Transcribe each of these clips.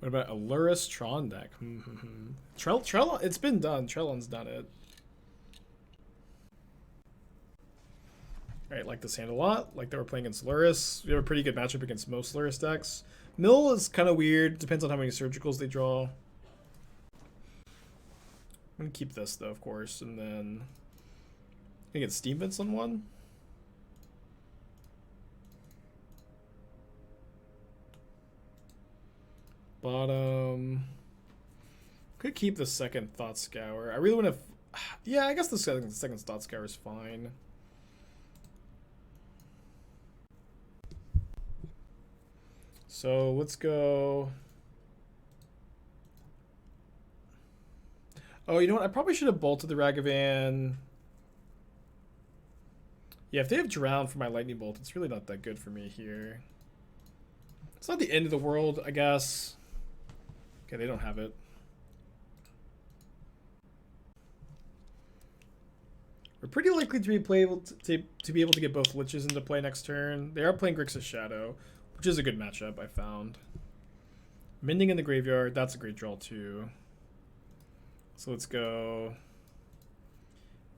What about Aluris Tron deck? Trell, it's been done. Trellon's done it. Alright, like this hand a lot. Like they were playing against Luris. We have a pretty good matchup against most Luris decks. Mill is kind of weird. Depends on how many surgicals they draw. I'm going to keep this, though, of course. And then I think it's Steam Vents on one. Bottom. Could keep the second Thought Scour. I really want to... Yeah, I guess the second Thought Scour is fine. So let's go. Oh, you know what? I probably should have bolted the Ragavan. Yeah, if they have Drown for my Lightning Bolt, it's really not that good for me here. It's not the end of the world, I guess. Okay, they don't have it. We're pretty likely to be able to get both Liches into play next turn. They are playing Grixis Shadow, which is a good matchup, I found. Mending in the graveyard, that's a great draw too. So let's go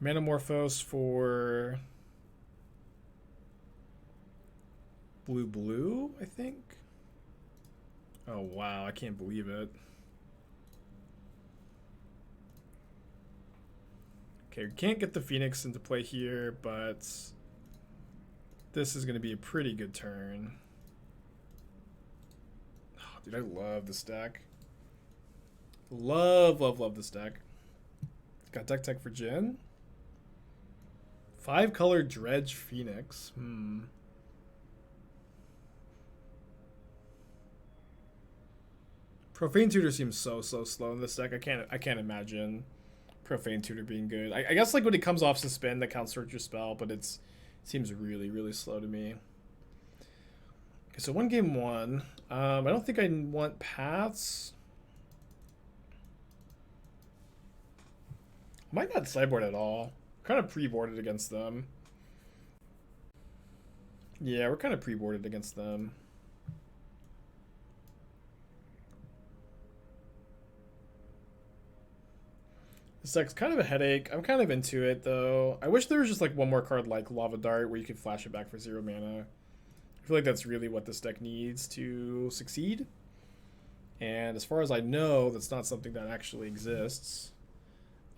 Manamorphose for blue, I think. Oh wow, I can't believe it. Okay, we can't get the Phoenix into play here, but this is going to be a pretty good turn. Oh, dude, I love this deck. Love this deck. Got deck tech for Jin. 5-color Dredge Phoenix. Profane Tutor seems so slow in this deck. I can't imagine Profane Tutor being good. I guess like when it comes off suspend that counts towards your spell, but it seems really slow to me. Okay, so game one. I don't think I want paths. Might not sideboard at all. Kind of pre-boarded against them. Yeah, we're kind of pre-boarded against them. This deck's kind of a headache. I'm kind of into it, though. I wish there was just like one more card like Lava Dart where you could flash it back for 0 mana. I feel like that's really what this deck needs to succeed. And as far as I know, that's not something that actually exists.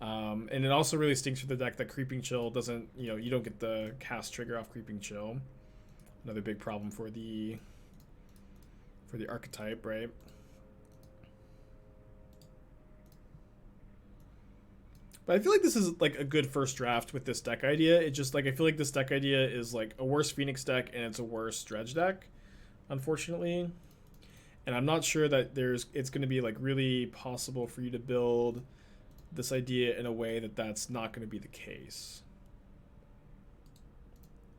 And it also really stinks for the deck that Creeping Chill doesn't, you don't get the cast trigger off Creeping Chill. Another big problem for the archetype, right? But I feel like this is like a good first draft with this deck idea. It just like I feel like this deck idea is like a worse Phoenix deck and it's a worse Dredge deck, unfortunately. And I'm not sure that it's going to be like really possible for you to build this idea in a way that that's not going to be the case.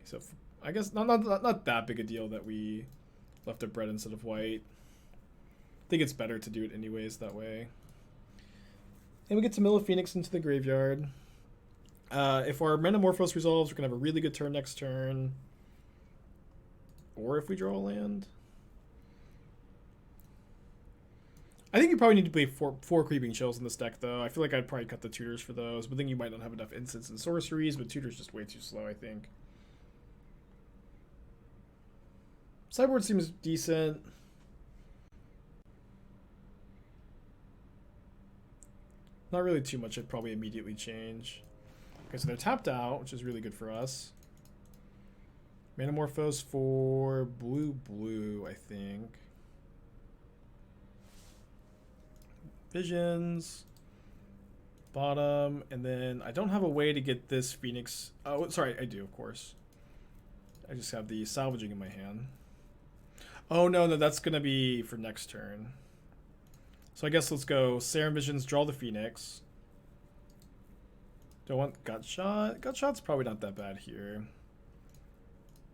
So I guess not that big a deal that we left it red instead of white. I think it's better to do it anyways that way. And we get to mill a Phoenix into the graveyard. If our Manamorphose resolves, we're going to have a really good turn next turn. Or if we draw a land. I think you probably need to play four Creeping Chills in this deck, though. I feel like I'd probably cut the tutors for those, but then you might not have enough instants and sorceries, but tutors just way too slow, I think. Sideboard seems decent. Not really too much I'd probably immediately change. Okay, so they're tapped out, which is really good for us. Manamorphose for blue, I think. Visions. Bottom. And then I don't have a way to get this Phoenix. Oh, sorry, I do, of course. I just have the Salvaging in my hand. Oh, no, that's going to be for next turn. So I guess let's go Serum Visions, draw the Phoenix. Don't want Gutshot. Gutshot's probably not that bad here.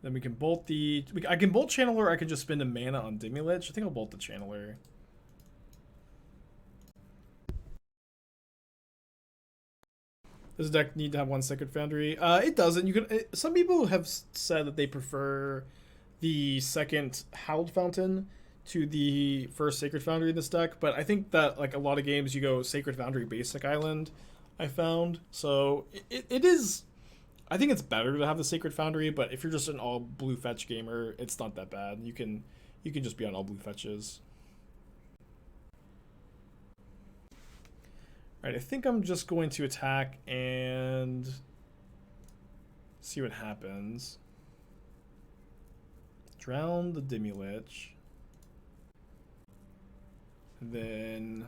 Then we can bolt the... I can bolt Channeler, or I can just spend a mana on Demilich. I think I'll bolt the Channeler. Does the deck need to have one Sacred Foundry? It doesn't. You can. Some people have said that they prefer the second Hallowed Fountain to the first Sacred Foundry in this deck, but I think that like a lot of games you go Sacred Foundry basic island, I found. So it is, I think it's better to have the Sacred Foundry, but if you're just an all blue fetch gamer, it's not that bad. You can just be on all blue fetches. All right, I think I'm just going to attack and see what happens. Drown the Demilich. And then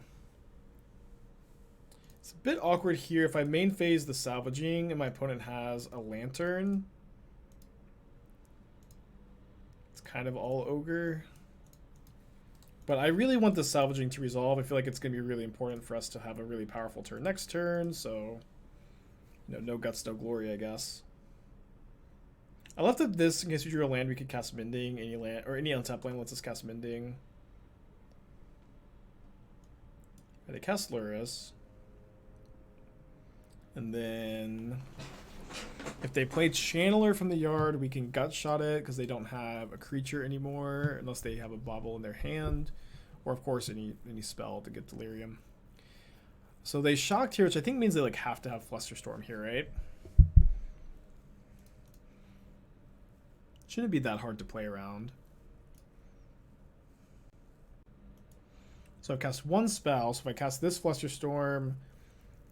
it's a bit awkward here. If I main phase the Salvaging and my opponent has a Lantern, it's kind of all Ogre. But I really want the Salvaging to resolve. I feel like it's going to be really important for us to have a really powerful turn next turn. So, you know, no guts, no glory, I guess. I left up this in case we drew a land we could cast Mending. Any land or any untapped land lets us cast Mending. And they cast Luris. And then if they play Channeler from the yard, we can Gutshot it because they don't have a creature anymore unless they have a Bauble in their hand. Or of course any spell to get Delirium. So they shocked here, which I think means they like have to have Flusterstorm here, right? Shouldn't be that hard to play around. So I've cast one spell, so if I cast this Flusterstorm,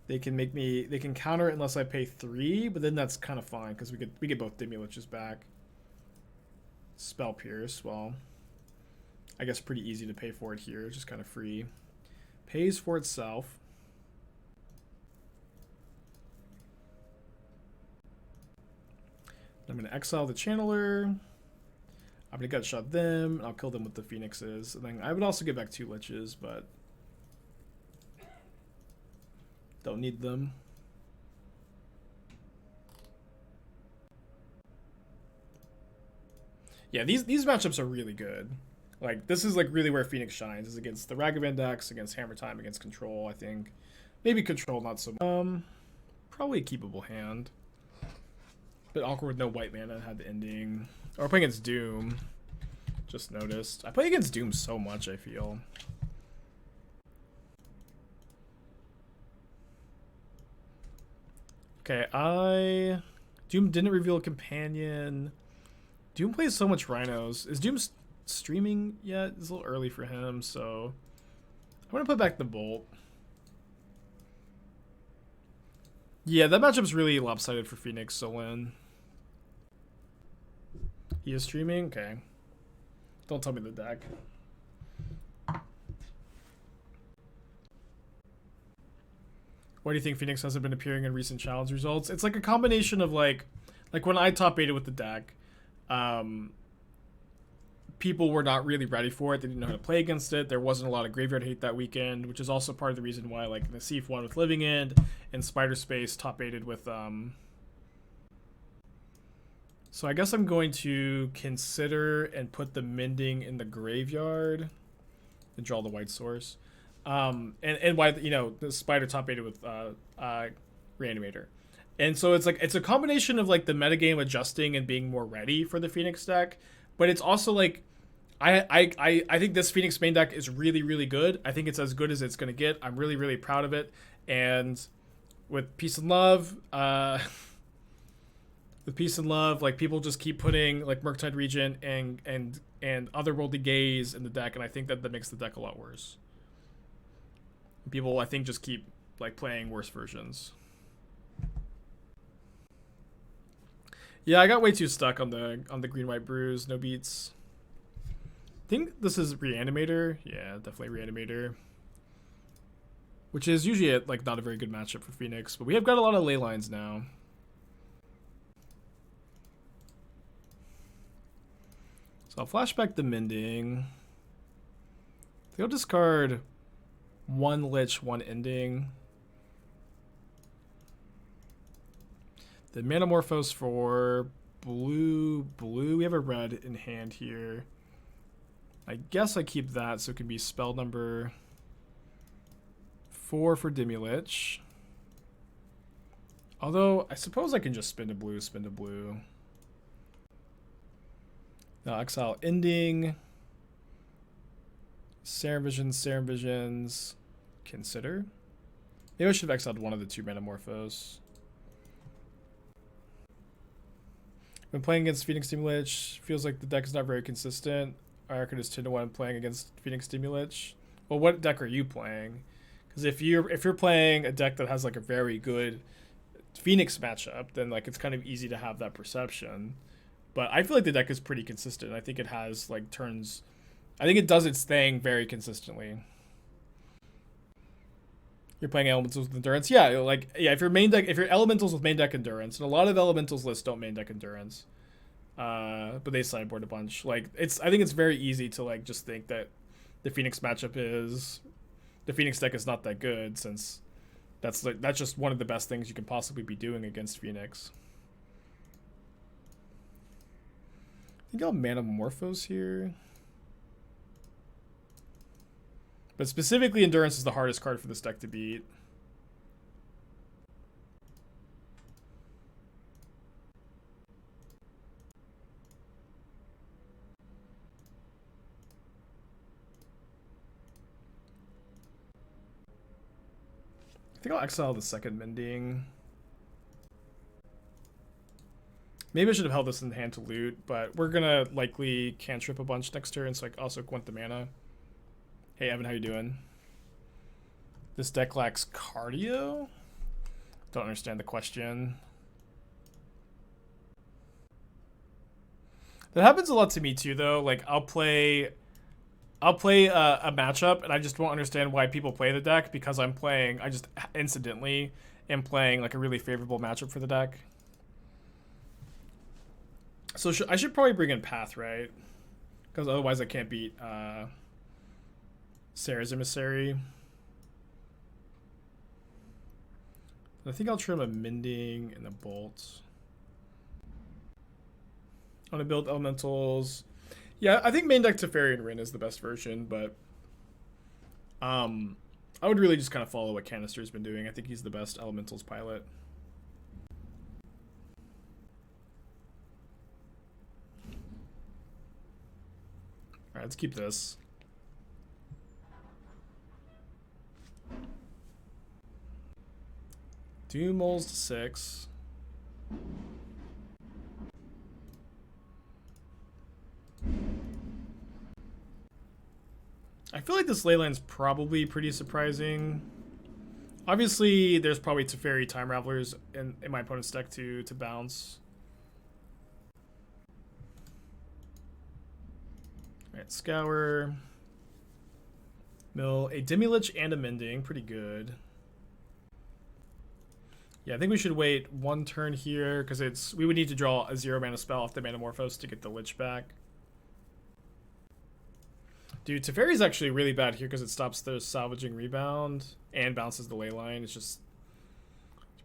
they can counter it unless I pay 3, but then that's kind of fine because we get both Demiliches back. Spell Pierce, well, I guess pretty easy to pay for it here, just kind of free. Pays for itself. I'm going to exile the Channeler. I'm going to Gutshot them. I'll kill them with the Phoenixes. And then I would also get back 2 Liches, but don't need them. Yeah, these matchups are really good. Like, this is like really where Phoenix shines, is against the Ragavan decks, against Hammer Time, against Control, I think. Maybe Control, not so much. Probably a keepable hand. Bit awkward with no white mana, had the ending. Or playing against Doom. Just noticed. I play against Doom so much, I feel. Okay, Doom didn't reveal a companion. Doom plays so much Rhinos. Is Doom streaming yet? It's a little early for him, so I'm going to put back the Bolt. Yeah, that matchup's really lopsided for Phoenix, so win. He is streaming? Okay. Don't tell me the deck. Why do you think Phoenix hasn't been appearing in recent challenge results? It's like a combination of like when I top 8'd with the deck, people were not really ready for it. They didn't know how to play against it. There wasn't a lot of graveyard hate that weekend, which is also part of the reason why like Nassif won with Living End and Spider Space top 8'd with So I guess I'm going to consider and put the Mending in the graveyard and draw the white source. And why, you know, the Spider top 8'd with Reanimator. And so it's like, it's a combination of like the metagame adjusting and being more ready for the Phoenix deck. But it's also like, I think this Phoenix main deck is really, really good. I think it's as good as it's going to get. I'm really, really proud of it. And with Peace and Love, like people just keep putting like Murktide Regent and Otherworldly Gaze in the deck. And I think that makes the deck a lot worse. People, I think, just keep like playing worse versions. Yeah, I got way too stuck on the green-white brews. No beats. I think this is Reanimator. Yeah, definitely Reanimator. Which is usually like not a very good matchup for Phoenix, but we have got a lot of Leylines now. So I'll flashback the Mending. They'll discard 1 Lich, 1 Ending. The Manamorphose for blue. We have a red in hand here. I guess I keep that so it can be spell number 4 for Demilich. Although, I suppose I can just spin to blue. Now, Exile Ending. Serum Visions, Serum Visions. Consider. Maybe I should have exiled one of the two Manamorphose. When playing against Phoenix Demilich, feels like the deck is not very consistent. I reckon it's 10-1 playing against Phoenix Demilich. Well, what deck are you playing? Because if you're playing a deck that has like a very good Phoenix matchup, then like it's kind of easy to have that perception. But I feel like the deck is pretty consistent. I think it has like turns. I think it does its thing very consistently. You're playing elementals with endurance, yeah. Like if you're elementals with main deck endurance, and a lot of elementals lists don't main deck endurance, but they sideboard a bunch. Like I think it's very easy to like just think that the Phoenix matchup is the Phoenix deck is not that good, since that's just one of the best things you can possibly be doing against Phoenix. I think I'll Manamorphose here. But specifically, Endurance is the hardest card for this deck to beat. I think I'll exile the second Mending. Maybe I should have held this in hand to loot, but we're gonna likely cantrip a bunch next turn, so I also want the mana. Hey Evan, how you doing? This deck lacks cardio? Don't understand the question. That happens a lot to me too, though. Like I'll play a matchup, and I just won't understand why people play the deck, because I just incidentally am playing like a really favorable matchup for the deck. So I should probably bring in Path, right? Because otherwise I can't beat Sarah's Emissary. I think I'll trim a Mending and a Bolt. I'm gonna build elementals. Yeah, I think main deck Teferi and Rin is the best version, but I would really just kind of follow what Canister's been doing. I think he's the best elementals pilot. Alright, let's keep this. Two moles to 6. I feel like this Leyline's probably pretty surprising. Obviously, there's probably Teferi Time Ravelers in my opponent's deck to bounce. Alright, Scour. Mill a Demilich and a Mending. Pretty good. Yeah, I think we should wait one turn here, because we would need to draw a 0-mana spell off the Manamorphose to get the Lich back. Dude, Teferi's actually really bad here because it stops the Salvaging Rebound and bounces the Leyline. It's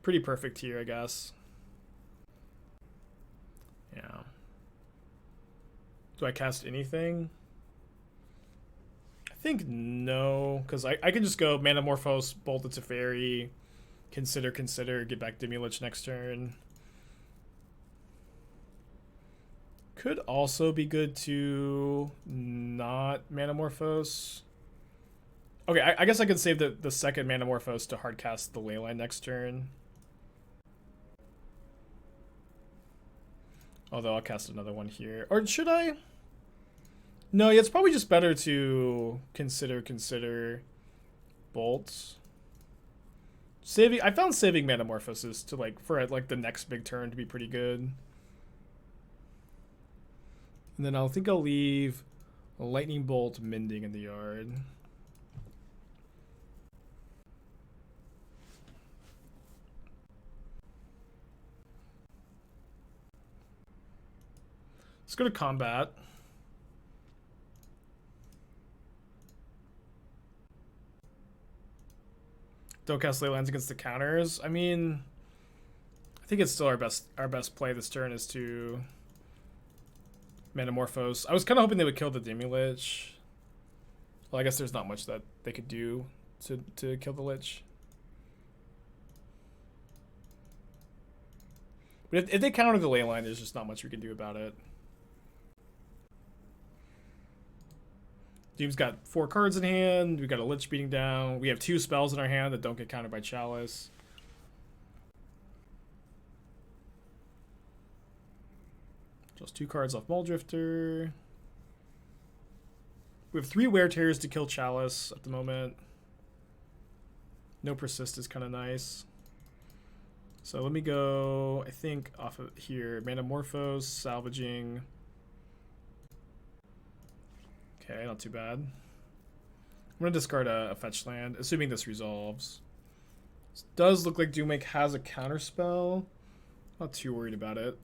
pretty perfect here, I guess. Yeah. Do I cast anything? I think no, because I can just go Manamorphose, Bolt the Teferi, consider, get back Demilich next turn. Could also be good to not Manamorphose. Okay, I guess I could save the second Manamorphose to hardcast the Leyline next turn. Although I'll cast another one here. Or should I? No, it's probably just better to consider bolts. I found saving Manamorphoses to for the next big turn to be pretty good. And then I think I'll leave a Lightning Bolt Mending in the yard. Let's go to combat. Don't cast Leylines against the counters. I mean, I think it's still our best play this turn is to Manamorphose. I was kind of hoping they would kill the Demilich. Well, I guess there's not much that they could do to kill the Lich. But if they counter the Leyline, there's just not much we can do about it. Team's got 4 cards in hand. We got a Lich beating down. We have 2 spells in our hand that don't get countered by Chalice. Just 2 cards off Muldrifter. We have 3 Wear Tears to kill Chalice at the moment. No Persist is kind of nice. So let me go, I think, off of here. Manamorphose, Salvaging. Okay, not too bad. I'm going to discard a fetch land, assuming this resolves. This does look like Doomwake has a counterspell. Not too worried about it.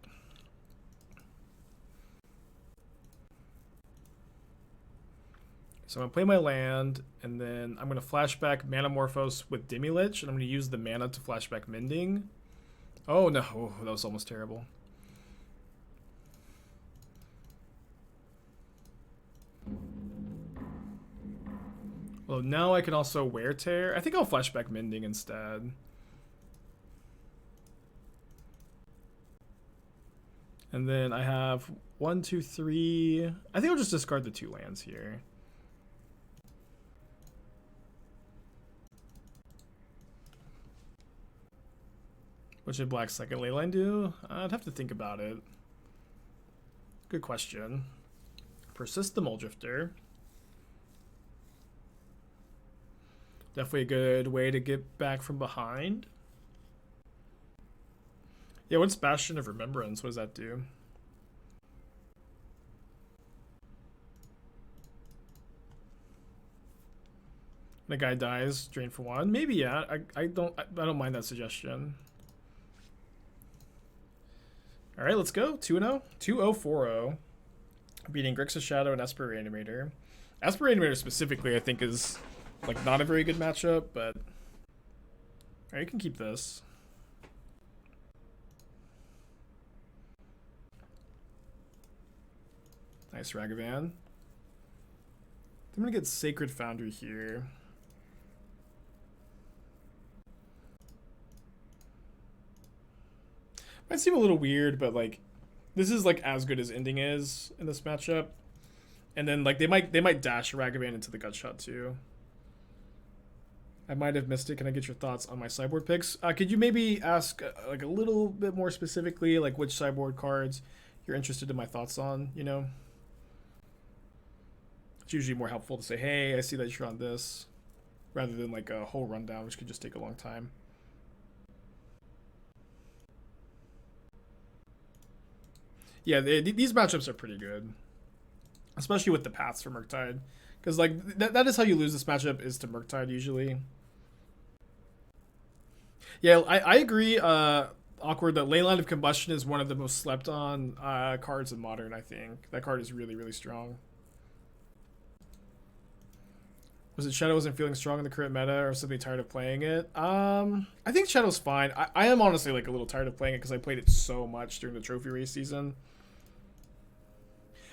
So I'm going to play my land, and then I'm going to flashback Manamorphose with Demilich, and I'm going to use the mana to flashback Mending. Oh no, oh, that was almost terrible. Well, now I can also Wear Tear. I think I'll flashback Mending instead. And then I have 1, 2, 3. I think I'll just discard the 2 lands here. What should Black's second Leyline do? I'd have to think about it. Good question. Persist the Muldrifter. Definitely a good way to get back from behind. Yeah, what's Bastion of Remembrance? What does that do? The guy dies, drain for 1. Maybe yeah. I don't mind that suggestion. All right, let's go. 2-0, 2-0-4-0, beating Grixis Shadow and Esper Reanimator. Esper Reanimator specifically, I think, is like not a very good matchup, but all right, you can keep this. Nice Ragavan. I'm gonna get Sacred Foundry here. Might seem a little weird, but like this is like as good as Ending is in this matchup. And then like they might dash Ragavan into the Gutshot too. I might have missed it. Can I get your thoughts on my sideboard picks? Could you maybe ask like a little bit more specifically, like which sideboard cards you're interested in my thoughts on, you know? It's usually more helpful to say, hey, I see that you're on this, rather than like a whole rundown, which could just take a long time. Yeah, these matchups are pretty good, especially with the paths for Murktide, because like that is how you lose this matchup, is to Murktide usually. Yeah, I agree. Awkward that Leyline of Combustion is one of the most slept on cards in Modern. I think that card is really, really strong. Was it Shadow wasn't feeling strong in the current meta, or simply tired of playing it? I think Shadow's fine. I am honestly like a little tired of playing it because I played it so much during the trophy race season.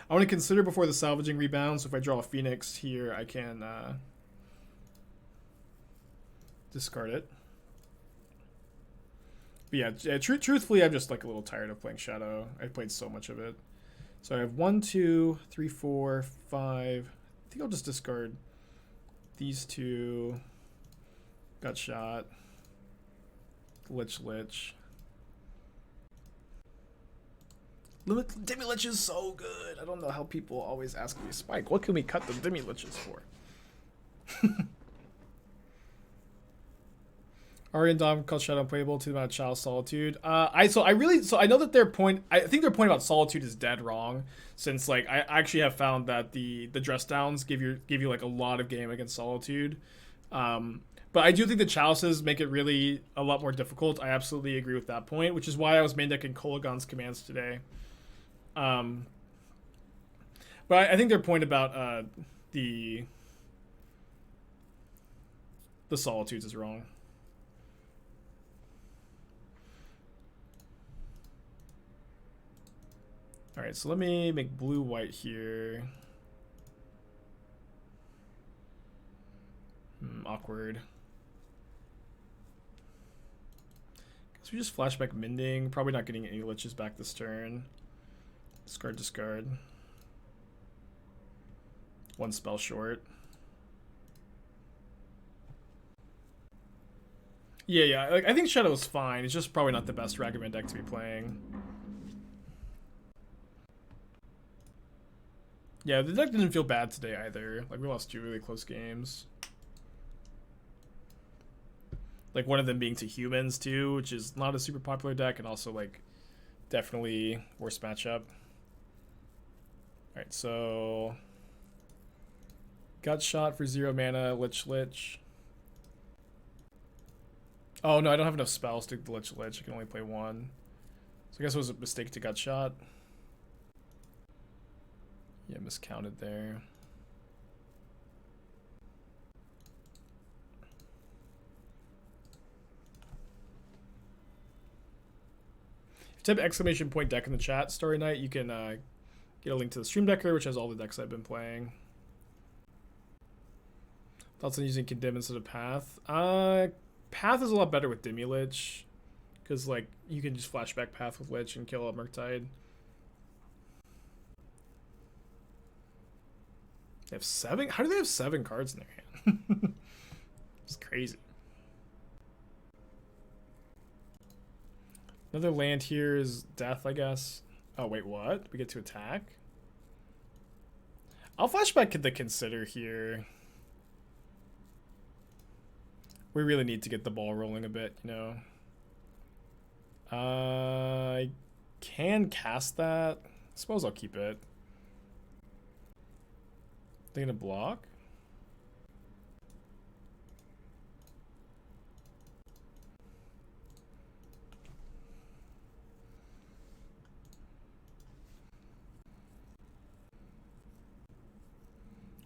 I want to consider before the salvaging rebound, so if I draw a Phoenix here, I can discard it. But yeah, truthfully, I'm just like a little tired of playing Shadow. I played so much of it. So I have 1, 2, 3, 4, 5. I think I'll just discard these 2. Gutshot. Lich. Demilich is so good. I don't know how people always ask me, Spike, what can we cut the Demiliches for? Ari and Dom called Shadow unplayable to about Chalice Solitude. I know that their point. I think their point about Solitude is dead wrong, since like I actually have found that the dress downs give you like a lot of game against Solitude. But I do think the Chalices make it really a lot more difficult. I absolutely agree with that point, which is why I was main decking Kolagon's commands today. But I think their point about the Solitudes is wrong. All right, so let me make blue-white here. Awkward. Guess we just flashback Mending. Probably not getting any Liches back this turn. Discard. one spell short. Yeah. Like, I think Shadow's fine. It's just probably not the best Ragavan deck to be playing. Yeah, the deck didn't feel bad today either. Like, we lost 2 really close games. Like, one of them being to humans, too, which is not a super popular deck, and also, like, definitely worst matchup. Alright, so... Gut Shot for 0 mana, Lich. Oh, no, I don't have enough spells to Lich. I can only play 1. So I guess it was a mistake to Gut Shot. Yeah, miscounted there. If you type exclamation point deck in the chat, Story Night, you can get a link to the Stream Decker, which has all the decks I've been playing. Thoughts on using Condemn instead of Path? Path is a lot better with Demilich, because like you can just flashback Path with Lich and kill a Murktide. They have 7? How do they have 7 cards in their hand? It's crazy. Another land here is death, I guess. Oh, wait, what? We get to attack? I'll flashback the Consider here. We really need to get the ball rolling a bit, you know. I can cast that. I suppose I'll keep it. They gonna block?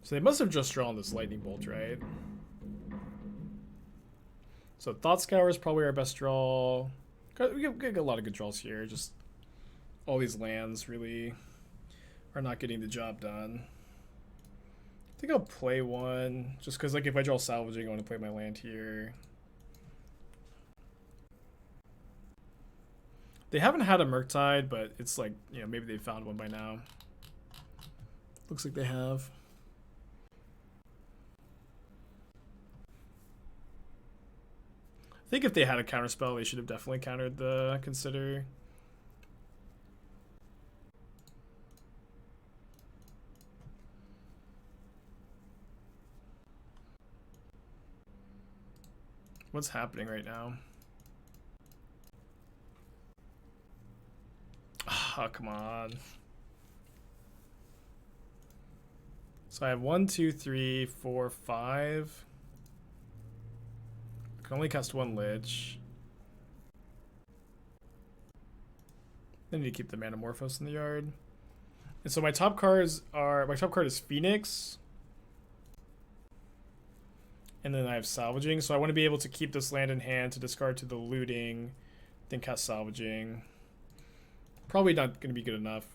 So they must have just drawn this lightning bolt, right? So Thought Scour is probably our best draw. We get a lot of good draws here. Just all these lands really are not getting the job done. I think I'll play one just because, like, if I draw Salvaging, I want to play my land here. They haven't had a Murktide, but it's like, you know, maybe they found one by now. Looks like they have. I think if they had a counterspell, they should have definitely countered the Consider. What's happening right now? Oh, come on. So I have 1, 2, 3, 4, 5. I can only cast 1 Lich. I need to keep the Manamorphose in the yard. And so my top cards are... My top card is Phoenix. And then I have Salvaging. So I want to be able to keep this land in hand to discard to the Looting. Then cast Salvaging. Probably not going to be good enough.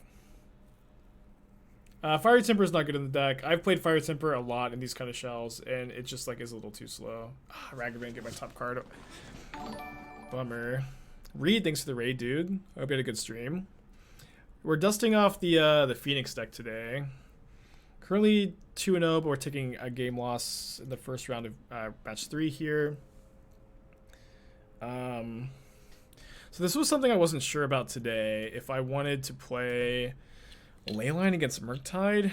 Fire Temper is not good in the deck. I've played Fire Temper a lot in these kind of shells, and it just like is a little too slow. Ragavan, get my top card. Bummer. Reed, thanks for the raid, dude. I hope you had a good stream. We're dusting off the Phoenix deck today. Currently 2-0, but we're taking a game loss in the first round of match 3 here. So this was something I wasn't sure about today. If I wanted to play Leyline against Murktide.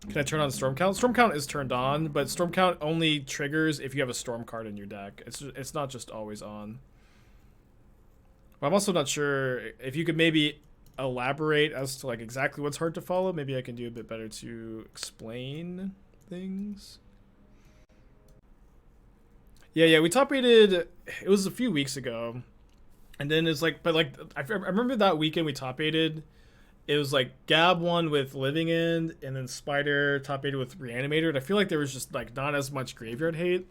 Can I turn on Storm Count? Storm Count is turned on, but Storm Count only triggers if you have a Storm card in your deck. It's not just always on. But I'm also not sure if you could maybe elaborate as to like exactly what's hard to follow. Maybe I can do a bit better to explain things. Yeah, we top rated. It was a few weeks ago. And then it's like, but like, I remember that weekend we top aided. It was like Gab won with Living End, and then Spider top aided with Reanimator. And I feel like there was just like not as much graveyard hate.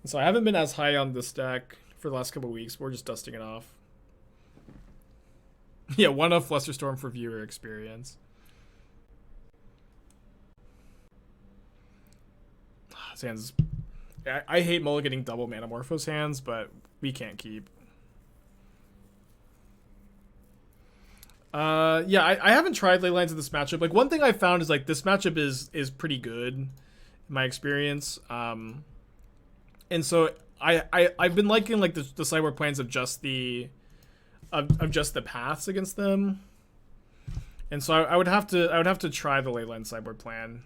And so I haven't been as high on this deck for the last couple of weeks. We're just dusting it off. Yeah, one of Flusterstorm for viewer experience. Hands. I hate mulliganing double Manamorphose hands, but we can't keep. Yeah, I haven't tried Leylines in this matchup. Like, one thing I found is, like, this matchup is pretty good, in my experience. And so I've been liking, like, the sideboard plans of just the just the paths against them. And so I would have to try the Leyline sideboard plan.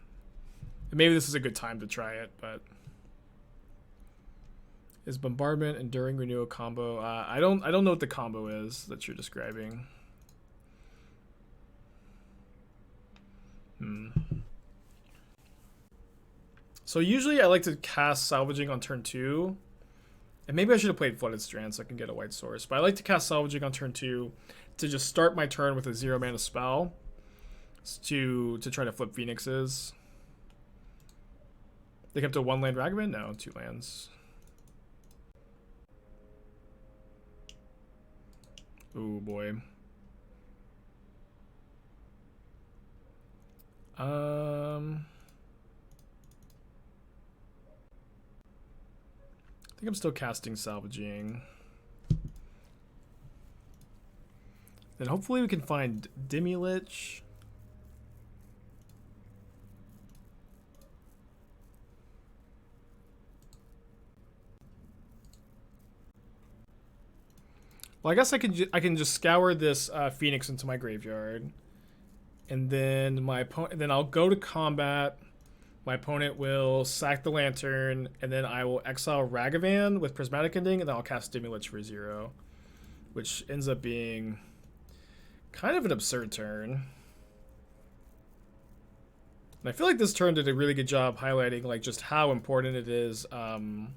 And maybe this is a good time to try it, but is Bombardment Enduring Renewal combo? I don't know what the combo is that you're describing. So usually I like to cast Salvaging on turn 2. And maybe I should have played Flooded Strand so I can get a white source. But I like to cast Salvaging on turn 2 to just start my turn with a 0 mana spell to try to flip Phoenixes. They kept a 1 land Ragavan? No, 2 lands. Ooh, boy. I think I'm still casting Salvaging. Then hopefully we can find Demilich. Well, I guess I can just scour this Phoenix into my graveyard, and then I'll go to combat. My opponent will sack the Lantern, and then I will exile Ragavan with Prismatic Ending, and then I'll cast Demilich for 0, which ends up being kind of an absurd turn. And I feel like this turn did a really good job highlighting, like, just how important it is to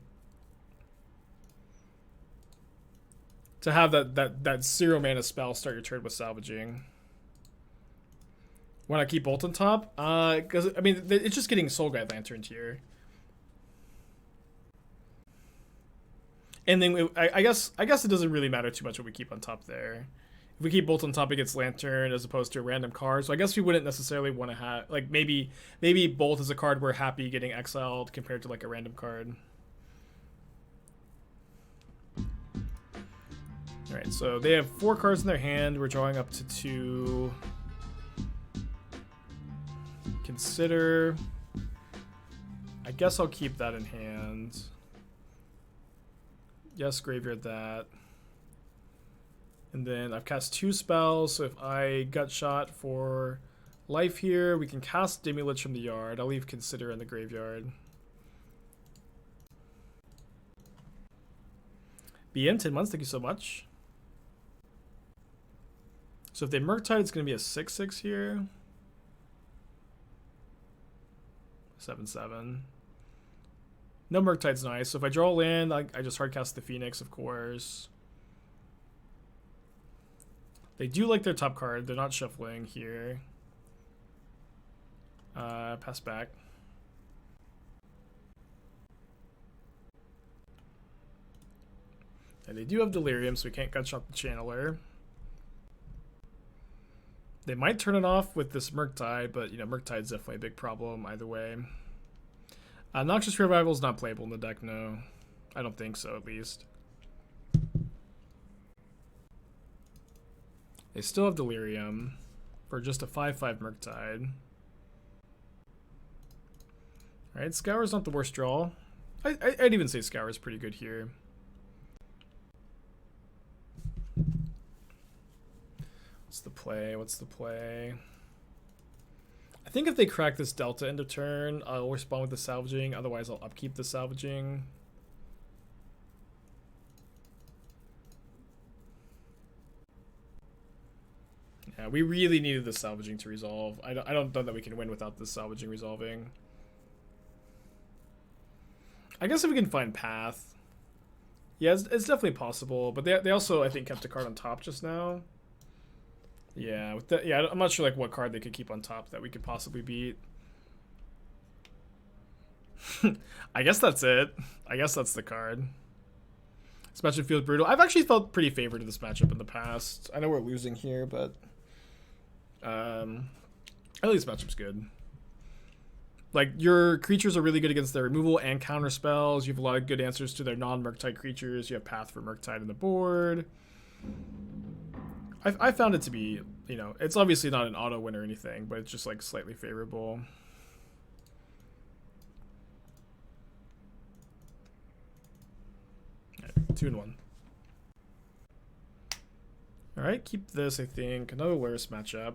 have that 0 mana spell start your turn with Salvaging. Why not keep Bolt on top? Because, I mean, it's just getting Soul Guide Lanterned here. And then I guess it doesn't really matter too much what we keep on top there. If we keep Bolt on top, it gets Lantern as opposed to a random card. So I guess we wouldn't necessarily want to have, like, maybe Bolt is a card we're happy getting exiled compared to, like, a random card. Alright, so they have 4 cards in their hand. We're drawing up to 2. Consider. I guess I'll keep that in hand. Yes, graveyard that. And then I've cast 2 spells, so if I gut shot for life here, we can cast Demilich from the yard. I'll leave Consider in the graveyard. BM, 10 months, thank you so much. So if they Murktide, it's going to be a 6/6 here. 7/7. No Murktide's nice. So if I draw a land, I just hardcast the Phoenix, of course. They do like their top card. They're not shuffling here. Pass back. And they do have Delirium, so we can't gut shot the Channeler. They might turn it off with this Murktide, but, you know, Murktide's definitely a big problem either way. Noxious Revival is not playable in the deck, no. I don't think so, at least. They still have Delirium for just a 5/5 Murktide. Alright, Scour's not the worst draw. I'd even say Scour's pretty good here. What's the play? What's the play? I think if they crack this Delta end of turn, I'll respond with the Salvaging. Otherwise, I'll upkeep the Salvaging. Yeah, we really needed the Salvaging to resolve. I don't know that we can win without the Salvaging resolving. I guess if we can find Path. Yeah, it's definitely possible. But they also, I think, kept a card on top just now. Yeah, with that, yeah, I'm not sure like what card they could keep on top that we could possibly beat. I guess that's it. I guess that's the card. This matchup feels brutal. I've actually felt pretty favored to this matchup in the past. I know we're losing here, but I think this matchup's good. Like, your creatures are really good against their removal and counter spells. You have a lot of good answers to their non-Murktide creatures. You have Path for Murktide in the board. I found it to be you know, it's obviously not an auto win or anything, but it's just like slightly favorable. Right, 2-1. All right, keep this. I think another Lurrus matchup.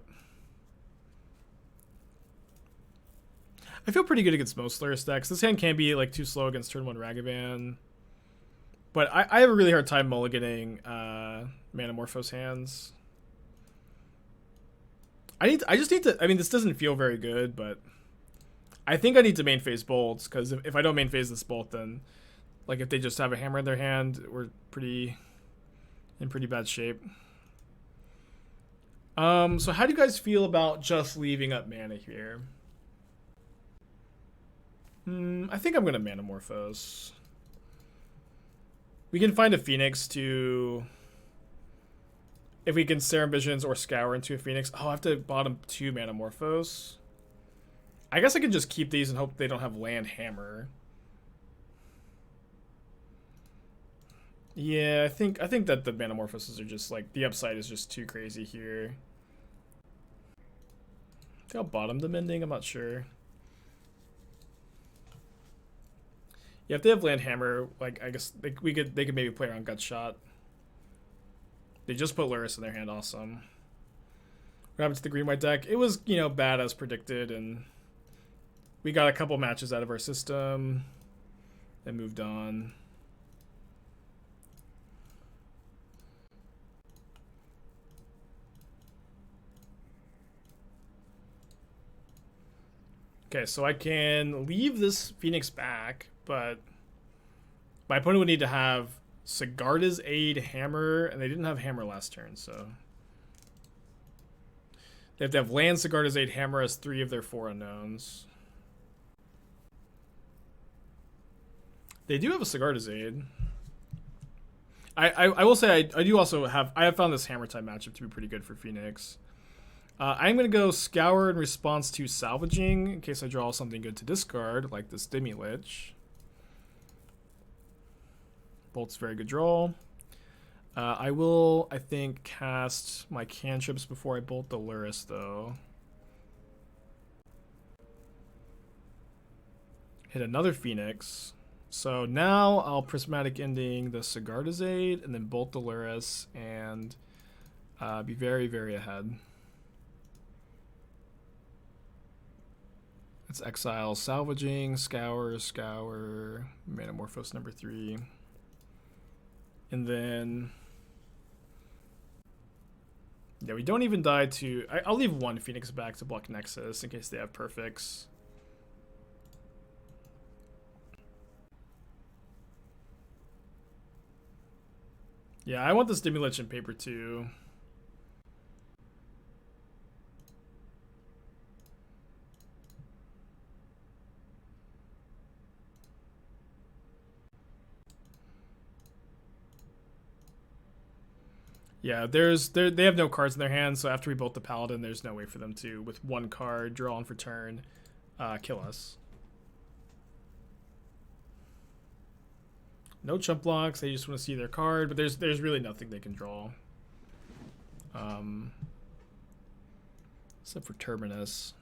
I feel pretty good against most Lurrus decks. This hand can be like too slow against turn 1 Ragavan. But I have a really hard time mulliganing Manamorphose hands. I just need to, I mean, this doesn't feel very good, but I think I need to main phase bolts, because if I don't main phase this bolt, then like if they just have a hammer in their hand, we're in pretty bad shape. So how do you guys feel about just leaving up mana here? I think I'm gonna Manamorphose. We can find a Phoenix to... If we can Serum Visions or Scour into a Phoenix. Oh, I have to bottom 2 Manamorphose. I guess I can just keep these and hope they don't have land hammer. Yeah, I think that the Manamorphoses are just like... The upside is just too crazy here. I think I'll bottom the Mending, I'm not sure. Yeah, if they have land hammer, like I guess they could maybe play around gut shot. They just put Lurrus in their hand, awesome. What happened to the green white deck? It was, you know, bad as predicted, and we got a couple matches out of our system and moved on. Okay, so I can leave this Phoenix back, but my opponent would need to have Sigarda's Aid, Hammer, and they didn't have Hammer last turn, so... They have to have land, Sigarda's Aid, Hammer as 3 of their 4 unknowns. They do have a Sigarda's Aid. I will say I do also have... I have found this Hammer type matchup to be pretty good for Phoenix. I'm going to go Scour in response to Salvaging, in case I draw something good to discard, like this Demilich. Bolt's very good draw. I will, I think, cast my cantrips before I bolt the Lurrus, though. Hit another Phoenix. So now I'll Prismatic Ending the Sigarda's Aid, and then bolt the Lurrus, and be very, very ahead. It's Exile, Salvaging, Scour, Manamorphose number 3. And then... Yeah, we don't even die to... I'll leave 1 Phoenix back to block Nexus in case they have Perfects. Yeah, I want this Demilich in paper too. Yeah, they have no cards in their hands, so after we bolt the Paladin, there's no way for them to, with 1 card, draw on for turn, kill us. No chump blocks, they just want to see their card, but there's really nothing they can draw. Except for Terminus.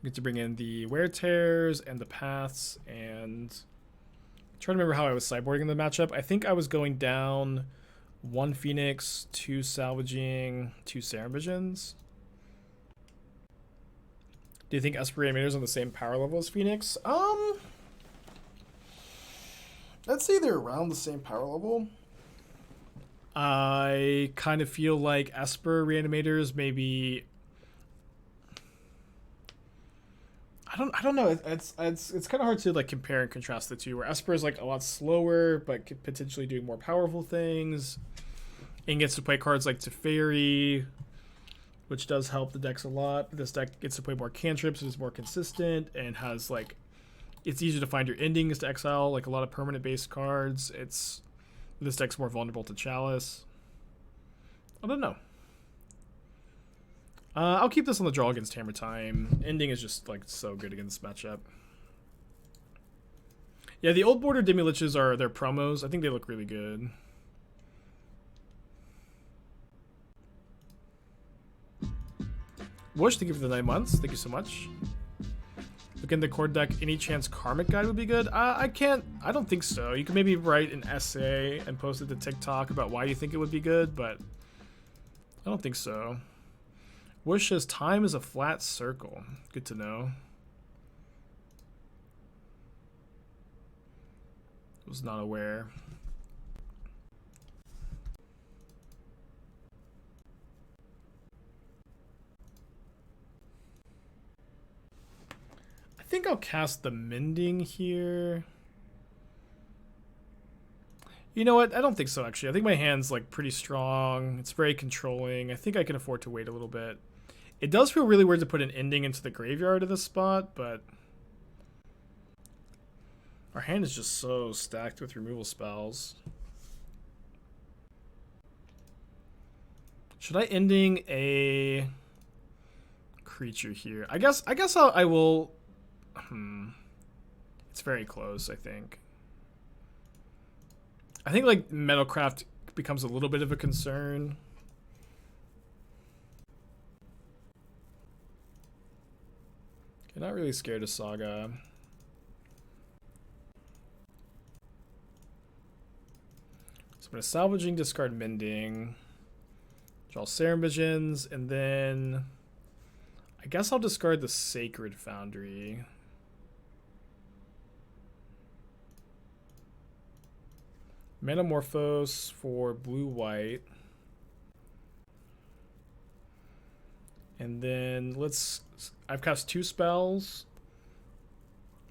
We get to bring in the Wear Tears and the Paths, and... I'm trying to remember how I was sideboarding the matchup. I think I was going down... 1 Phoenix, 2 Salvaging, 2 Serum Visions. Do you think Esper Reanimator's on the same power level as Phoenix? I'd say they're around the same power level. I kind of feel like Esper Reanimators maybe... I don't know. It's kind of hard to like compare and contrast the two. Where Esper is like a lot slower, but could potentially doing more powerful things, and gets to play cards like Teferi, which does help the decks a lot. This deck gets to play more cantrips, is more consistent, and has like it's easier to find your endings to exile like a lot of permanent based cards. This deck's more vulnerable to Chalice. I don't know. I'll keep this on the draw against Hammer Time. Ending is just like so good against this matchup. Yeah, the old border Demiliches are their promos. I think they look really good. Whoosh, thank you for the 9 months. Thank you so much. Look in the core deck. Any chance Karmic Guide would be good? I don't think so. You can maybe write an essay and post it to TikTok about why you think it would be good, but I don't think so. Whoosh says time is a flat circle. Good to know. Was not aware. I think I'll cast the Mending here. You know what? I don't think so, actually. I think my hand's like pretty strong. It's very controlling. I think I can afford to wait a little bit. It does feel really weird to put an ending into the graveyard of this spot, but our hand is just so stacked with removal spells. Should I ending a creature here? I guess I will. It's very close, I think. I think like Metalcraft becomes a little bit of a concern. I'm not really scared of Saga. So I'm going to Salvaging, discard Mending, draw Serum Visions, and then I guess I'll discard the Sacred Foundry. Manamorphose for blue-white. And then I've cast 2 spells.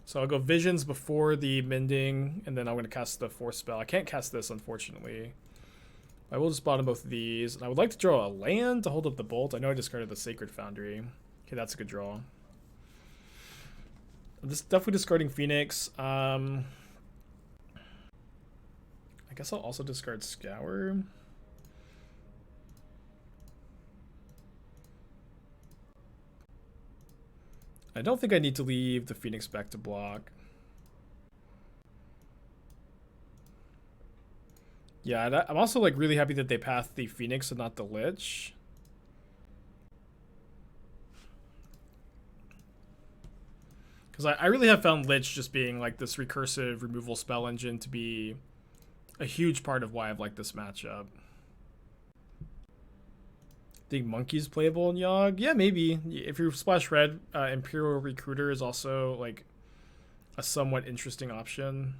So I'll go Visions before the Mending, and then I'm going to cast the 4th spell. I can't cast this, unfortunately. I will just bottom both of these. And I would like to draw a land to hold up the Bolt. I know I discarded the Sacred Foundry. Okay, that's a good draw. I'm just definitely discarding Phoenix. I guess I'll also discard Scour. I don't think I need to leave the Phoenix back to block. Yeah, I'm also like really happy that they pathed the Phoenix and not the Lich. Because I really have found Lich just being like this recursive removal spell engine to be a huge part of why I've liked this matchup. Think Monkey's playable in Yogg? Yeah, maybe. If you splash red, Imperial Recruiter is also like a somewhat interesting option.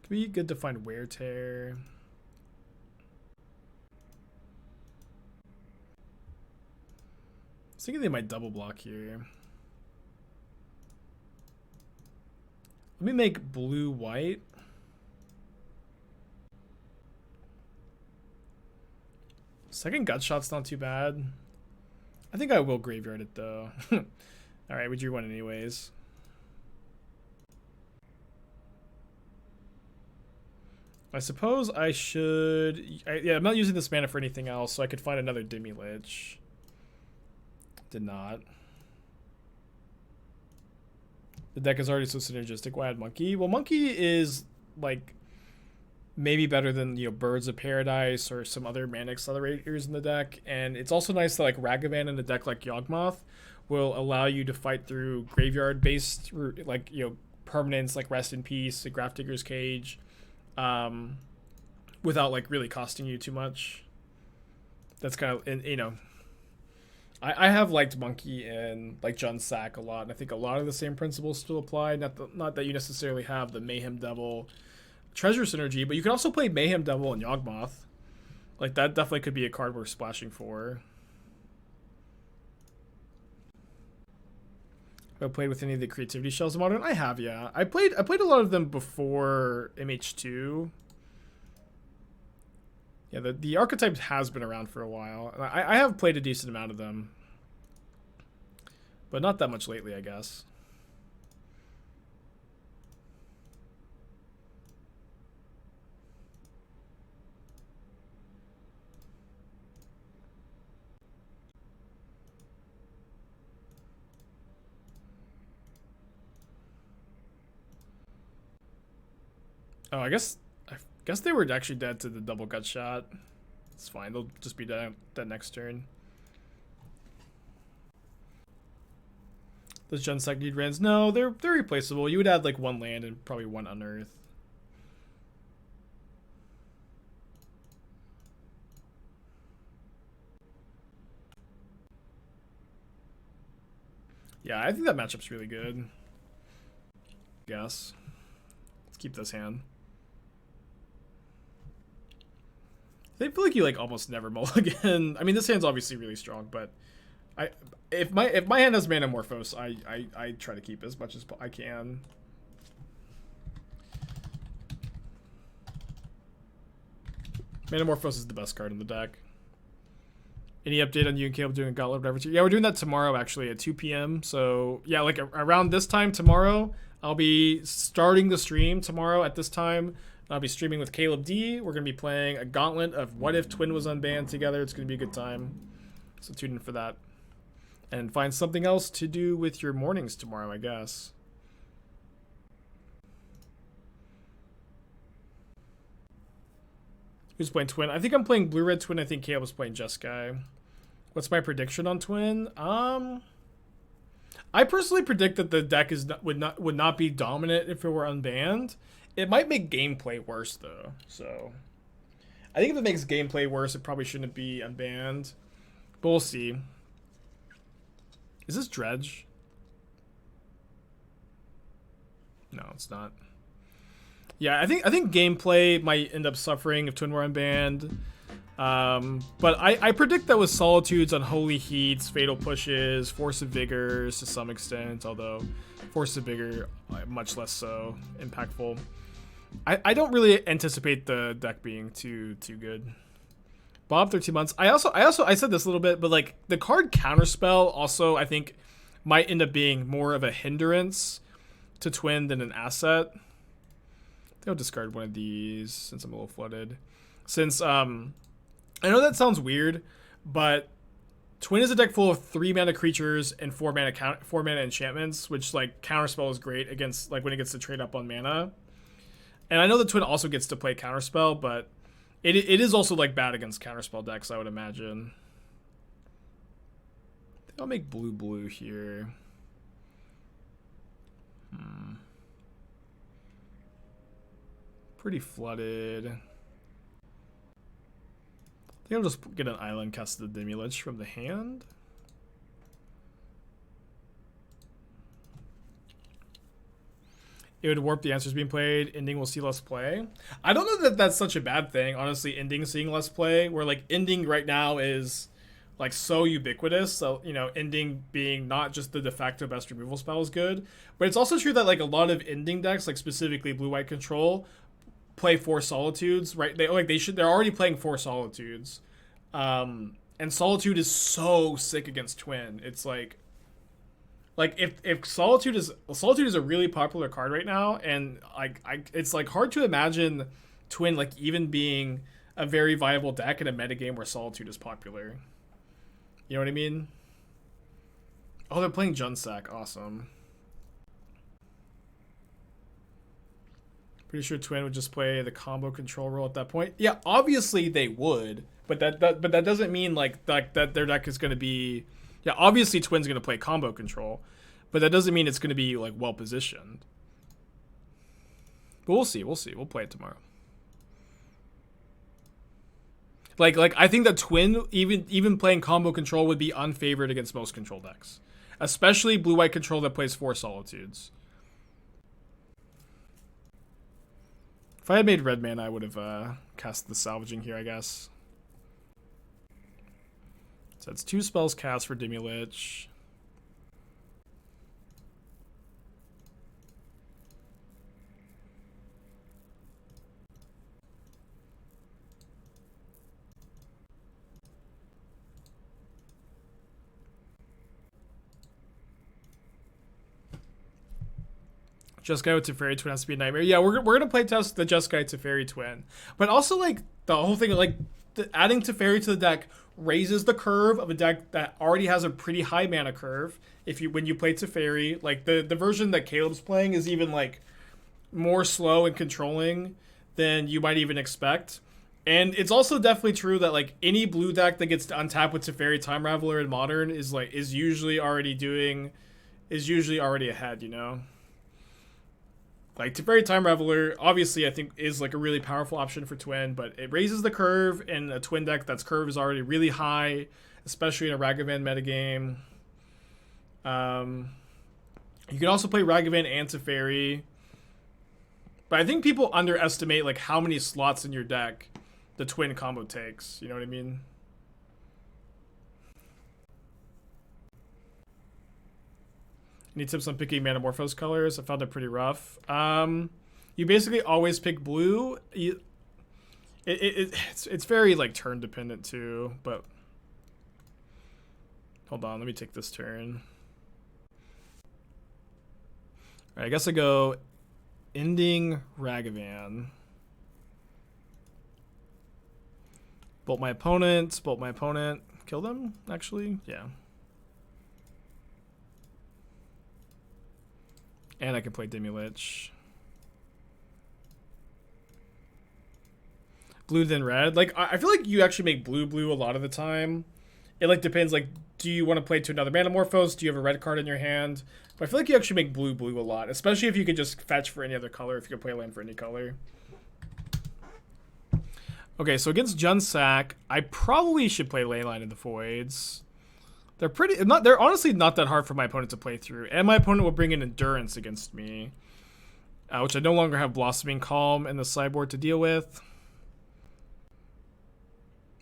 Could be good to find Wear Tear. I was thinking they might double block here. Let me make blue-white. Second Gutshot's not too bad. I think I will graveyard it, though. Alright, we drew one anyways. I suppose I should... yeah, I'm not using this mana for anything else, so I could find another Demilich. Did not. The deck is already so synergistic. Why add Monkey? Well, Monkey is like maybe better than, you know, Birds of Paradise or some other mana accelerators in the deck, and it's also nice that like Ragavan in a deck like Yawgmoth will allow you to fight through graveyard based like, you know, permanents like Rest in Peace, the Grafdigger's Cage, without like really costing you too much. That's kind of, and you know, I have liked Monkey and like Jun Sack a lot, and I think a lot of the same principles still apply. Not that you necessarily have the Mayhem Devil treasure synergy, but you can also play Mayhem Devil and Yawgmoth. Like that definitely could be a card worth splashing for. Have I played with any of the creativity shells in Modern? I have, yeah. I played a lot of them before MH2. Yeah, the archetype has been around for a while. I have played a decent amount of them. But not that much lately, I guess. Oh, I guess they were actually dead to the double gut shot. It's fine. They'll just be dead that next turn. Does Gensec need Rans? No, they're replaceable. You would add like one land and probably one unearth. Yeah, I think that matchup's really good. Guess. Let's keep this hand. I feel like you like almost never mulligan. I mean, this hand's obviously really strong, but if my hand has Manamorphose, I try to keep as much as I can. Manamorphose is the best card in the deck. Any update on you and Caleb doing a Gauntlet of Nevertooth? Yeah, we're doing that tomorrow actually at 2 p.m. So yeah, like around this time tomorrow, I'll be starting the stream tomorrow at this time. I'll be streaming with Caleb D. We're going to be playing a Gauntlet of What If Twin was unbanned together. It's going to be a good time. So tune in for that. And find something else to do with your mornings tomorrow, I guess. Who's playing Twin? I think I'm playing Blue-Red Twin. I think Caleb was playing Jeskai. What's my prediction on Twin? I personally predict that the deck would not be dominant if it were unbanned. It might make gameplay worse though. So I think if it makes gameplay worse, it probably shouldn't be unbanned. But we'll see. Is this Dredge? No, it's not. Yeah, I think gameplay might end up suffering if Twin were unbanned. But I predict that with Solitudes, Unholy Heats, Fatal Pushes, Force of Vigors to some extent, although Force of Vigor much less so impactful. I don't really anticipate the deck being too good. Bob, 13 months. I said this a little bit, but like the card Counterspell also I think might end up being more of a hindrance to Twin than an asset. I think I'll discard one of these since I'm a little flooded. Since I know that sounds weird, but Twin is a deck full of 3 mana creatures and 4 mana enchantments, which like Counterspell is great against like when it gets to trade up on mana. And I know the Twin also gets to play Counterspell, but it is also like bad against Counterspell decks, I would imagine. I think I'll make blue here. Pretty flooded. I think I'll just get an island, cast the Demilich from the hand. It would warp the answers being played. Ending will see less play. I don't know that that's such a bad thing, honestly. Ending seeing less play, where like Ending right now is like so ubiquitous. So you know, Ending being not just the de facto best removal spell is good, but it's also true that like a lot of Ending decks, like specifically blue-white control, play 4 Solitudes. Right? They're already playing 4 Solitudes, and Solitude is so sick against Twin. It's like if Solitude is a really popular card right now, and it's like hard to imagine Twin like even being a very viable deck in a metagame where Solitude is popular. You know what I mean? Oh, they're playing Junsack. Awesome. Pretty sure Twin would just play the combo control role at that point. Yeah, obviously they would, but that doesn't mean like that their deck is going to be. Yeah, obviously Twin's going to play combo control, but that doesn't mean it's going to be like well positioned. But we'll see. We'll play it tomorrow. Like I think that Twin even playing combo control would be unfavored against most control decks, especially blue-white control that plays 4 Solitudes. If I had made red mana, I would have cast the Salvaging here, I guess. So that's 2 spells cast for Demilich. Jeskai with Teferi Twin has to be a nightmare. Yeah, we're gonna play test the Jeskai Teferi Twin, but also like the whole thing like adding Teferi to the deck raises the curve of a deck that already has a pretty high mana curve. When you play Teferi, like the version that Caleb's playing is even like more slow and controlling than you might even expect. And it's also definitely true that like any blue deck that gets to untap with Teferi Time Raveler in Modern is usually already ahead, you know? Like Teferi Time Raveler, obviously I think is like a really powerful option for Twin, but it raises the curve in a Twin deck that's curve is already really high, especially in a Ragavan metagame. You can also play Ragavan and Teferi. But I think people underestimate like how many slots in your deck the Twin combo takes. You know what I mean? Any tips on picking Manamorphose colors? I found it pretty rough. You basically always pick blue. It's very like turn dependent too. But hold on, let me take this turn. All right, I guess I go Ending Ragavan. Bolt my opponent. Kill them, actually? Yeah. And I can play Demilich. Blue then red. Like, I feel like you actually make blue a lot of the time. It like depends, like, do you want to play to another Manamorphose? Do you have a red card in your hand? But I feel like you actually make blue a lot, especially if you could just fetch for any other color, if you could play land for any color. Okay, so against Junsack, I probably should play Leyline in the Voids. They're honestly not that hard for my opponent to play through, and my opponent will bring in Endurance against me, which I no longer have Blossoming Calm in the sideboard to deal with.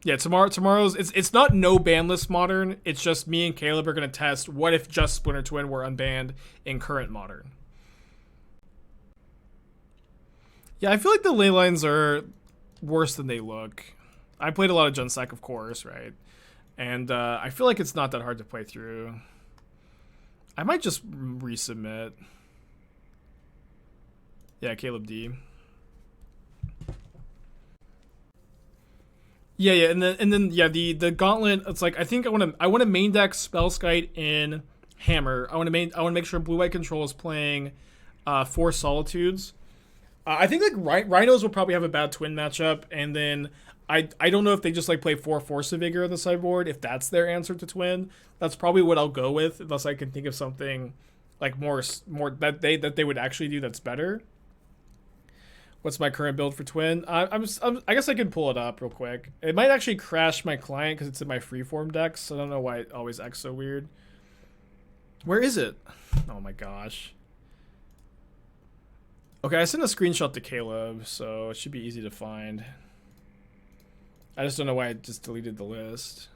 Yeah, tomorrow's it's not no banless Modern. It's just me and Caleb are gonna test what if just Splinter Twin were unbanned in current Modern. Yeah, I feel like the Leylines are worse than they look. I played a lot of Junsack, of course, right? And I feel like it's not that hard to play through. I might just resubmit. Yeah, Caleb D. Yeah, and then yeah, the gauntlet. It's like I think I want to main deck Spellskite in Hammer. I want to make sure Blue White Control is playing 4 Solitudes. I think like Rhinos will probably have a bad Twin matchup, and then I don't know if they just like play 4 Force of Vigor on the sideboard. If that's their answer to Twin, that's probably what I'll go with, unless I can think of something like more that they would actually do that's better. What's my current build for Twin? I guess I can pull it up real quick. It might actually crash my client because it's in my freeform decks. So I don't know why it always acts so weird. Where is it? Oh my gosh. Okay, I sent a screenshot to Caleb, so it should be easy to find. I just don't know why I just deleted the list.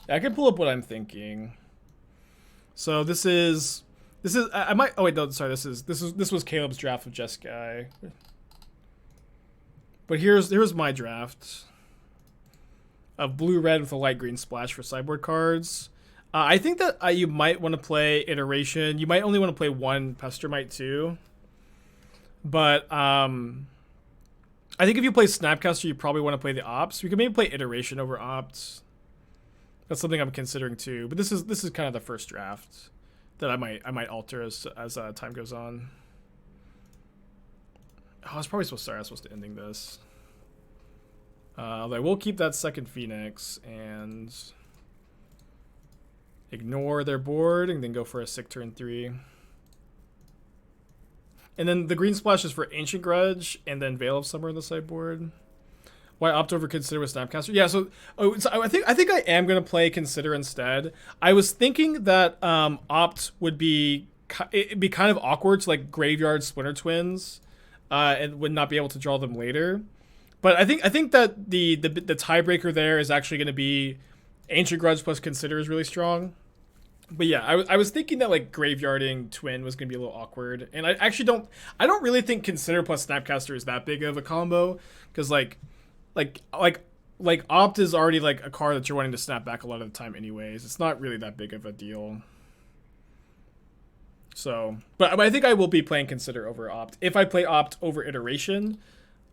Yeah, I can pull up what I'm thinking. So this is I might. Oh wait, no, sorry. This was Caleb's draft of Jeskai. But here's my draft of blue-red with a light green splash for sideboard cards. I think that you might want to play Iteration. You might only want to play 1 Pestermite too. But I think if you play Snapcaster, you probably want to play the Ops. We could maybe play Iteration over Ops. That's something I'm considering too. But this is kind of the first draft that I might alter as time goes on. Oh, I was probably supposed to ending this. Although I will keep that second Phoenix and ignore their board and then go for a sick turn 3. And then the green splash is for Ancient Grudge and then Veil of Summer in the sideboard. Why opt over Consider with Snapcaster? Yeah, so I think I am gonna play Consider instead. I was thinking that opt would be it'd be kind of awkward to like graveyard Splinter Twins, and would not be able to draw them later. But I think that the tiebreaker there is actually gonna be Ancient Grudge plus Consider is really strong. But yeah, I was thinking that like graveyarding Twin was gonna be a little awkward, and I actually don't really think Consider plus Snapcaster is that big of a combo, because like Opt is already like a card that you're wanting to snap back a lot of the time anyways. It's not really that big of a deal. So, but I think I will be playing Consider over Opt. If I play Opt over Iteration,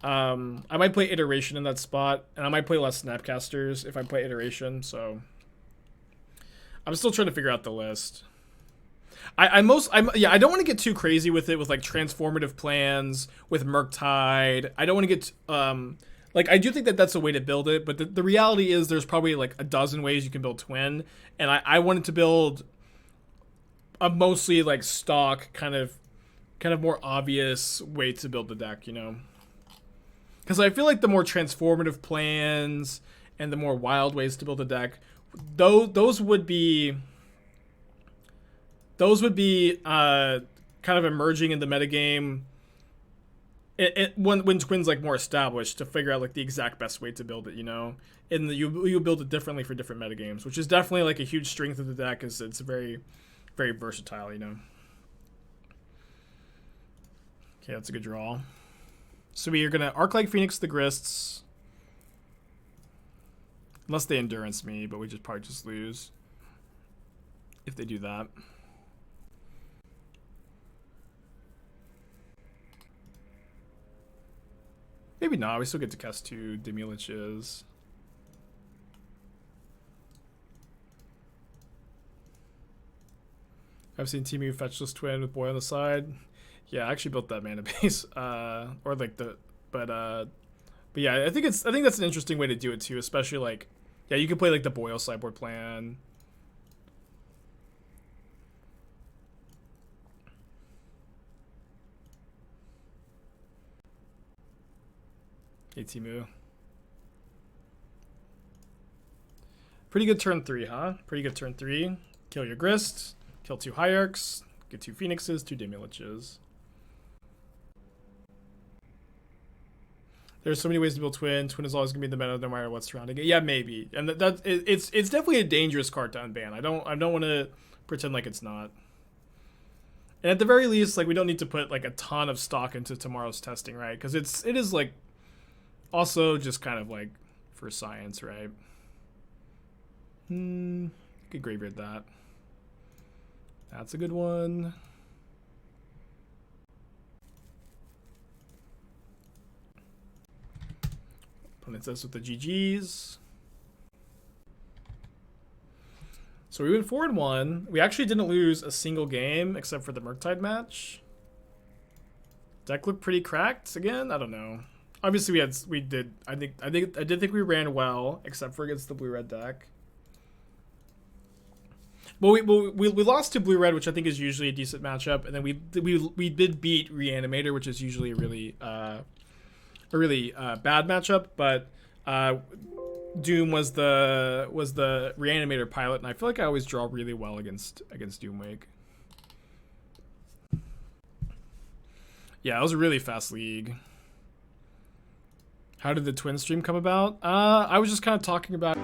I might play Iteration in that spot, and I might play less Snapcasters if I play Iteration, so I'm still trying to figure out the list. I don't want to get too crazy with it with like transformative plans with Murktide. I don't want to get like, I do think that that's a way to build it, but the reality is there's probably like a dozen ways you can build Twin, and I wanted to build a mostly like stock kind of more obvious way to build the deck, you know, because I feel like the more transformative plans and the more wild ways to build a deck, those would be kind of emerging in the metagame when Twin's like more established, to figure out like the exact best way to build it, you know, and you build it differently for different metagames, which is definitely like a huge strength of the deck, is it's very, very versatile, you know. Okay, that's a good draw. So we are gonna Arclight Phoenix the Grists, unless they endurance me, but we probably just lose if they do that. Maybe not. We still get to cast 2 Demiliches. I've seen Teemu Fetchless Twin with Boy on the side. Yeah, I actually built that mana base. Or like but yeah, I think that's an interesting way to do it too, especially like, yeah, you can play like the Boyle sideboard plan. Hey, Teemu. Pretty good turn 3, huh? Pretty good turn 3. Kill your Grist, kill 2 Hierarchs, get 2 Phoenixes, 2 Demiliches. There's so many ways to build Twin. Twin is always gonna be the meta no matter what's surrounding it. Yeah, maybe. And it's definitely a dangerous card to unban. I don't want to pretend like it's not. And at the very least, like, we don't need to put like a ton of stock into tomorrow's testing, right? Because it is like also just kind of like for science, right? Could graveyard that. That's a good one. Opponent says with the GGs. So we went 4-1. We actually didn't lose a single game except for the Murktide match. Deck looked pretty cracked again. I don't know. Obviously we did. I did think we ran well, except for against the blue-red deck. Well, we lost to blue-red, which I think is usually a decent matchup, and then we did beat Reanimator, which is usually a really bad matchup. But Doom was the Reanimator pilot, and I feel like I always draw really well against Doomwake. Yeah, it was a really fast league. How did the Twin stream come about? I was just kind of talking about.